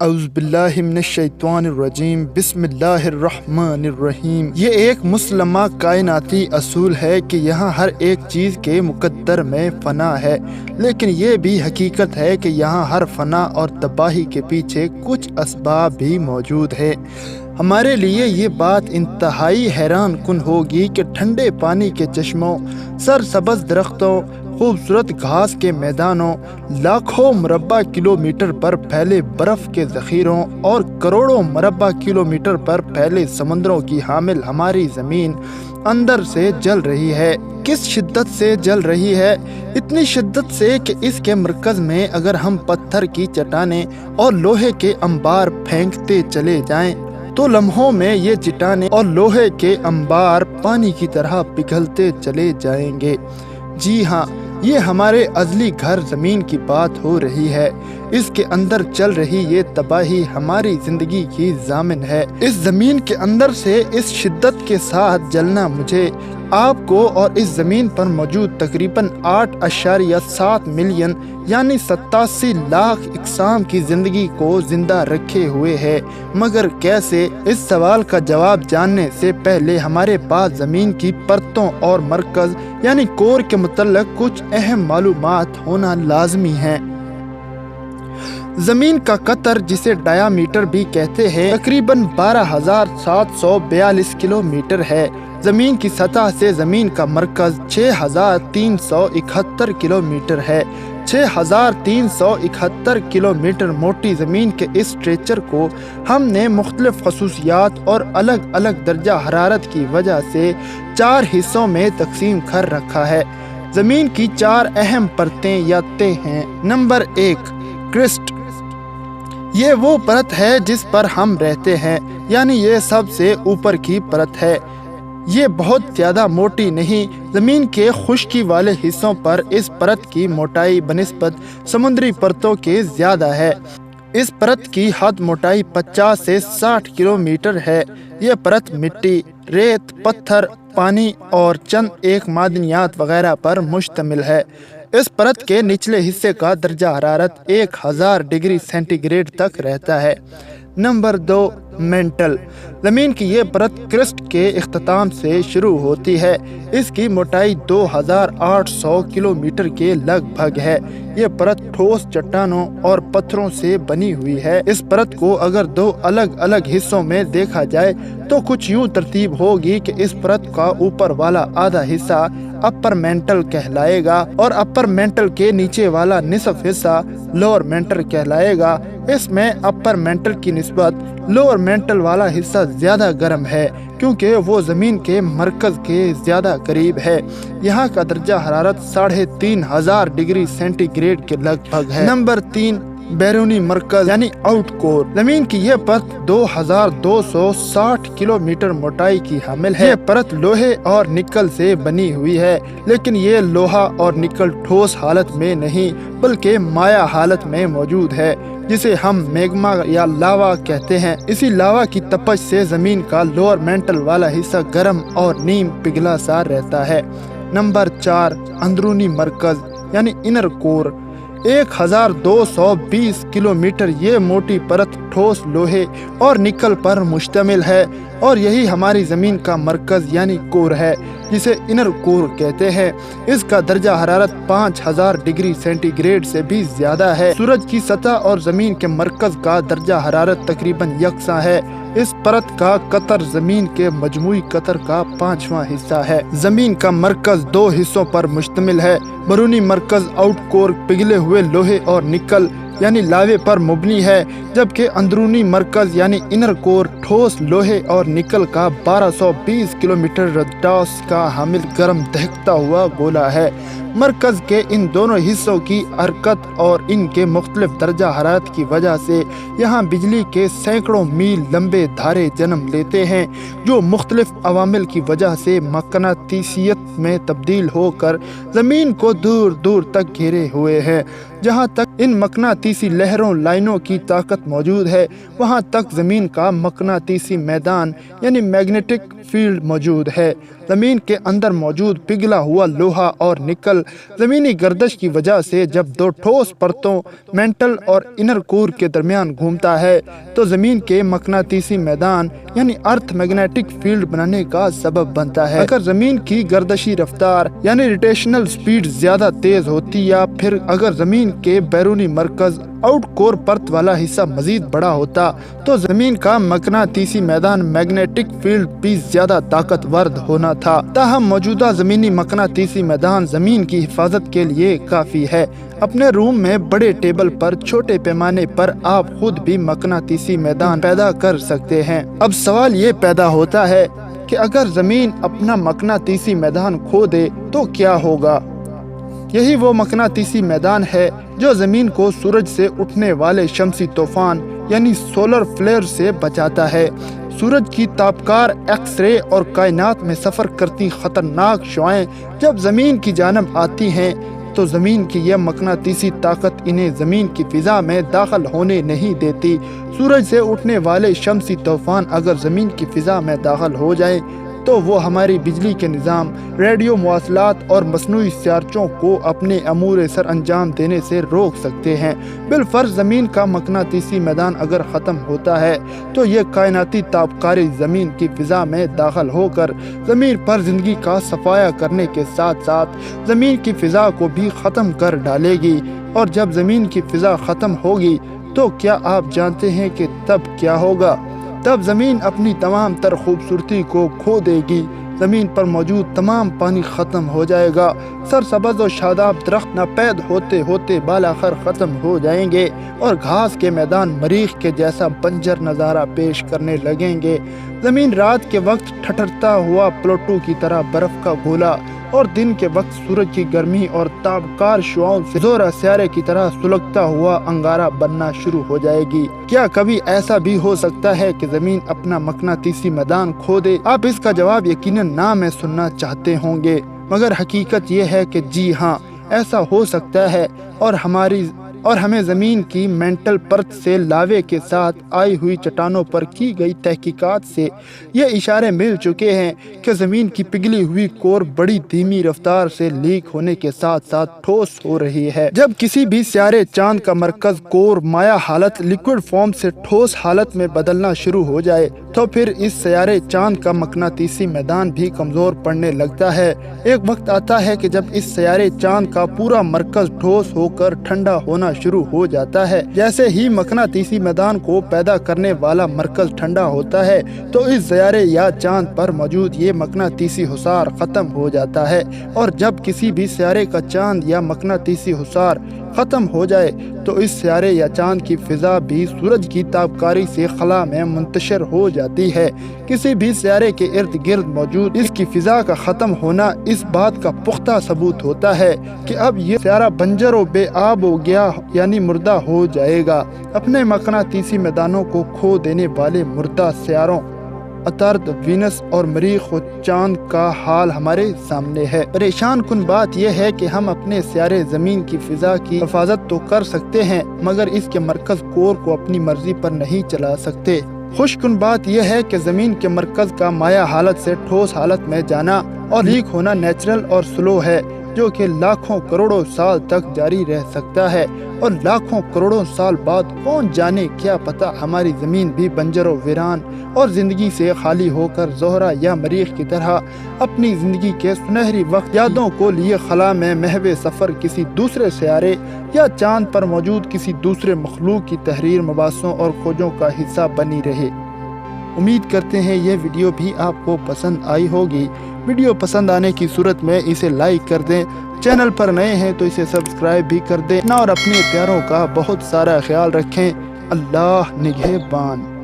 اعوذ باللہ من الشیطان الرجیم، بسم اللہ الرحمن الرحیم۔ یہ ایک مسلمہ کائناتی اصول ہے کہ یہاں ہر ایک چیز کے مقدر میں فنا ہے، لیکن یہ بھی حقیقت ہے کہ یہاں ہر فنا اور تباہی کے پیچھے کچھ اسباب بھی موجود ہے۔ ہمارے لیے یہ بات انتہائی حیران کن ہوگی کہ ٹھنڈے پانی کے چشموں، سرسبز درختوں، خوبصورت گھاس کے میدانوں، لاکھوں مربع کلومیٹر پر پھیلے برف کے ذخیروں اور کروڑوں مربع کلومیٹر پر پھیلے سمندروں کی حامل ہماری زمین اندر سے جل رہی ہے۔ کس شدت سے جل رہی ہے؟ اتنی شدت سے کہ اس کے مرکز میں اگر ہم پتھر کی چٹانیں اور لوہے کے انبار پھینکتے چلے جائیں تو لمحوں میں یہ چٹانیں اور لوہے کے انبار پانی کی طرح پگھلتے چلے جائیں گے۔ جی ہاں، یہ ہمارے ازلی گھر زمین کی بات ہو رہی ہے۔ اس کے اندر چل رہی یہ تباہی ہماری زندگی کی ضامن ہے۔ اس زمین کے اندر سے اس شدت کے ساتھ جلنا مجھے، آپ کو اور اس زمین پر موجود تقریباً 8.7 ملین یعنی 87 لاکھ اقسام کی زندگی کو زندہ رکھے ہوئے ہے۔ مگر کیسے؟ اس سوال کا جواب جاننے سے پہلے ہمارے پاس زمین کی پرتوں اور مرکز یعنی کور کے متعلق کچھ اہم معلومات ہونا لازمی ہے۔ زمین کا قطر، جسے ڈایا میٹر بھی کہتے ہیں، تقریباً 12,742 کلومیٹر ہے۔ زمین کی سطح سے زمین کا مرکز 6,371 کلومیٹر ہے۔ 6,371 کلومیٹر موٹی زمین کے اس اسٹرکچر کو ہم نے مختلف خصوصیات اور الگ الگ درجہ حرارت کی وجہ سے 4 حصوں میں تقسیم کر رکھا ہے۔ زمین کی 4 اہم پرتیں یا تہیں ہیں۔ Number 1، crust. یہ وہ پرت ہے جس پر ہم رہتے ہیں، یعنی یہ سب سے اوپر کی پرت ہے۔ یہ بہت زیادہ موٹی نہیں۔ زمین کے خشکی والے حصوں پر اس پرت کی موٹائی بنسبت سمندری پرتوں کے زیادہ ہے۔ اس پرت کی حد موٹائی 50 سے 60 کلومیٹر ہے۔ یہ پرت مٹی، ریت، پتھر، پانی اور چند ایک معدنیات وغیرہ پر مشتمل ہے۔ اس پرت کے نچلے حصے کا درجہ حرارت 1000 ڈگری سینٹی گریڈ تک رہتا ہے۔ Number 2، mental. زمین کی یہ پرت کرسٹ کے اختتام سے شروع ہوتی ہے۔ اس کی موٹائی 2800 کلومیٹر کے لگ بھگ ہے۔ یہ پرت ٹھوس چٹانوں اور پتھروں سے بنی ہوئی ہے۔ اس پرت کو اگر 2 الگ الگ حصوں میں دیکھا جائے تو کچھ یوں ترتیب ہوگی کہ اس پرت کا اوپر والا آدھا حصہ اپر مینٹل کہلائے گا اور اپر مینٹل کے نیچے والا نصف حصہ لوور مینٹل کہلائے گا۔ اس میں اپر مینٹل کی نسبت لوور مینٹل والا حصہ زیادہ گرم ہے، کیونکہ وہ زمین کے مرکز کے زیادہ قریب ہے۔ یہاں کا درجہ حرارت 3500 ڈگری سینٹی گریڈ کے لگ بھگ ہے۔ نمبر 3، بیرونی مرکز یعنی آؤٹ کور۔ زمین کی یہ پرت 2260 کلومیٹر موٹائی کی حامل ہے۔ یہ پرت لوہے اور نکل سے بنی ہوئی ہے، لیکن یہ لوہا اور نکل ٹھوس حالت میں نہیں بلکہ مائع حالت میں موجود ہے، جسے ہم میگما یا لاوا کہتے ہیں۔ اسی لاوا کی تپش سے زمین کا لوور مینٹل والا حصہ گرم اور نیم پگھلا سا رہتا ہے۔ نمبر 4، اندرونی مرکز یعنی انر کور۔ 1220 کلومیٹر یہ موٹی پرت ٹھوس لوہے اور نکل پر مشتمل ہے، اور یہی ہماری زمین کا مرکز یعنی کور ہے، جسے انر کور کہتے ہیں۔ اس کا درجہ حرارت 5000 ڈگری سینٹی گریڈ سے بھی زیادہ ہے۔ سورج کی سطح اور زمین کے مرکز کا درجہ حرارت تقریباً یکساں ہے۔ اس پرت کا قطر زمین کے مجموعی قطر کا 5واں حصہ ہے۔ زمین کا مرکز 2 حصوں پر مشتمل ہے۔ بیرونی مرکز آؤٹ کور پگھلے ہوئے لوہے اور نکل یعنی لاوے پر مبنی ہے، جبکہ اندرونی مرکز یعنی انر کور ٹھوس لوہے اور نکل کا 1220 کلومیٹر رداس کا حامل گرم دہکتا ہوا گولا ہے۔ مرکز کے ان دونوں حصوں کی حرکت اور ان کے مختلف درجہ حرارت کی وجہ سے یہاں بجلی کے سینکڑوں میل لمبے دھارے جنم لیتے ہیں، جو مختلف عوامل کی وجہ سے مقناطیسیت میں تبدیل ہو کر زمین کو دور دور تک گھیرے ہوئے ہیں۔ جہاں تک ان مقناطیسی لہروں لائنوں کی طاقت موجود ہے، وہاں تک زمین کا مقناطیسی میدان یعنی میگنیٹک فیلڈ موجود ہے۔ زمین کے اندر موجود پگھلا ہوا لوہا اور نکل ज़मीनी गर्दश की वजह से जब दो ठोस परतों मेंटल और इनर कोर के दरमियान घूमता है तो ज़मीन के मकनातीसी मैदान यानी अर्थ मैग्नेटिक फील्ड बनाने का सबब बनता है। अगर ज़मीन की गर्दशी रफ्तार यानी रोटेशनल स्पीड ज़्यादा तेज़ होती या फिर अगर ज़मीन के बैरूनी मरकज़ आउट कोर परत वाला हिस्सा मजीद बड़ा होता तो ज़मीन का मकनातीसी मैदान मैग्नेटिक फील्ड भी ज़्यादा ताकतवर होना था। ताहम मौजूदा ज़मीनी मकनातीसी मैदान ज़मीन की हिफाजत के लिए काफ़ी है। अपने रूम में बड़े टेबल पर छोटे पैमाने पर आप खुद भी मकनातीसी मैदान पैदा कर सकते हैं। अब सवाल ये पैदा होता है कि अगर ज़मीन अपना मकनातीसी मैदान खो दे तो क्या होगा। यही वो मकनातीसी मैदान है जो ज़मीन को सूरज से उठने वाले शमसी तूफान यानी सोलर फ्लेयर से बचाता है। सूरज की तापकार एक्स रे और कायनात में सफ़र करती ख़तरनाक शुआएं जब ज़मीन की जानब आती हैं तो ज़मीन की यह मकनातीसी ताकत इन्हें ज़मीन की फ़िज़ा में दाखिल होने नहीं देती। सूरज से उठने वाले शमसी तूफ़ान अगर ज़मीन की फ़िज़ा में दाखिल हो जाए तो वो हमारी बिजली के निज़ाम, रेडियो मवासलात और मसनूई सियारचों को अपने अमूर सर अंजाम देने से रोक सकते हैं। बिलफर्ज ज़मीन का मकनातीसी मैदान अगर ख़त्म होता है तो ये कायनाती ताबकारी ज़मीन की फ़िज़ा में दाखिल होकर ज़मीन पर ज़िंदगी का सफाया करने के साथ साथ ज़मीन की फ़िज़ा को भी ख़त्म कर डालेगी। और जब ज़मीन की फ़िज़ा ख़त्म होगी तो क्या आप जानते हैं कि तब क्या होगा। तब ज़मीन अपनी तमाम तर खूबसूरती को खो देगी। ज़मीन पर मौजूद तमाम पानी ख़त्म हो जाएगा। सरसब्ज़ और शादाब दरख्त नापैद होते होते बालाखर ख़त्म हो जाएंगे और घास के मैदान मरीख के जैसा बंजर नज़ारा पेश करने लगेंगे। ज़मीन रात के वक्त ठठरता हुआ प्लूटो की तरह बर्फ़ का गोला और दिन के वक्त सूरज की गर्मी और ताबकार शुआओं से ज़ोरा स्यारे की तरह सुलगता हुआ अंगारा बनना शुरू हो जाएगी। क्या कभी ऐसा भी हो सकता है कि ज़मीन अपना मकनातीसी मैदान खो दे? आप इसका जवाब यकीनन ना में सुनना चाहते होंगे, मगर हकीकत ये है कि जी हाँ, ऐसा हो सकता है और हमें ज़मीन की मेंटल परत से लावे के साथ आई हुई चट्टानों पर की गई तहकीकात से ये इशारे मिल चुके हैं कि ज़मीन की पिघली हुई कोर बड़ी धीमी रफ्तार से लीक होने के साथ साथ ठोस हो रही है। जब किसी भी सियारे चांद का मरकज़ कोर माया हालत लिक्विड फॉर्म से ठोस हालत में बदलना शुरू हो जाए तो फिर इस सियारे चांद का मकनातीसी मैदान भी कमज़ोर पड़ने लगता है। एक वक्त आता है कि जब इस सियारे चांद का पूरा मरकज़ ठोस होकर ठंडा होना शुरू हो जाता है। जैसे ही मकनातीसी मैदान को पैदा करने वाला मरकज़ ठंडा होता है तो इस सियारे या चांद पर मौजूद ये मकनातीसी हुसार ख़त्म हो जाता है। और जब किसी भी सियारे का चांद या मकनातीसी हुसार ख़त्म हो जाए तो इस सियारे या चांद की फ़िज़ा भी सूरज की ताबकारी से खला में मुंतशिर हो जाती है। किसी भी सियारे के इर्द गिर्द मौजूद इसकी फ़िज़ा का ख़त्म होना इस बात का पुख्ता सबूत होता है कि अब ये सियारा बंजर व बेआब हो गया यानी मुर्दा हो जाएगा। अपने मकनातीसी मैदानों को खो देने वाले मुर्दा सियारों अतर्द, वीनस और मरीख व चांद का हाल हमारे सामने है। परेशान कुन बात यह है कि हम अपने सियारे ज़मीन की फ़िज़ा की हिफाजत तो कर सकते हैं मगर इसके मरकज़ कोर को अपनी मर्जी पर नहीं चला सकते। खुशकुन बात यह है कि ज़मीन के मरकज़ का माया हालत से ठोस हालत में जाना और लीक होना नेचुरल और स्लो है जो कि लाखों करोड़ों साल तक जारी रह सकता है। और लाखों करोड़ों साल बाद कौन जाने क्या पता हमारी ज़मीन भी बंजर वीरान और ज़िंदगी से खाली होकर ज़ोहरा या मरीख की तरह अपनी ज़िंदगी के सुनहरी वक्त यादों को लिए खला में महवे सफ़र किसी दूसरे सियारे या चांद पर मौजूद किसी दूसरे मखलूक की तहरीर, मबासों और खोजों का हिस्सा बनी रहे। उम्मीद करते हैं ये वीडियो भी आपको पसंद आई होगी। वीडियो पसंद आने की सूरत में इसे लाइक कर दें। चैनल पर नए हैं तो इसे सब्सक्राइब भी कर दें और अपने प्यारों का बहुत सारा ख्याल रखें। अल्लाह निगहबान।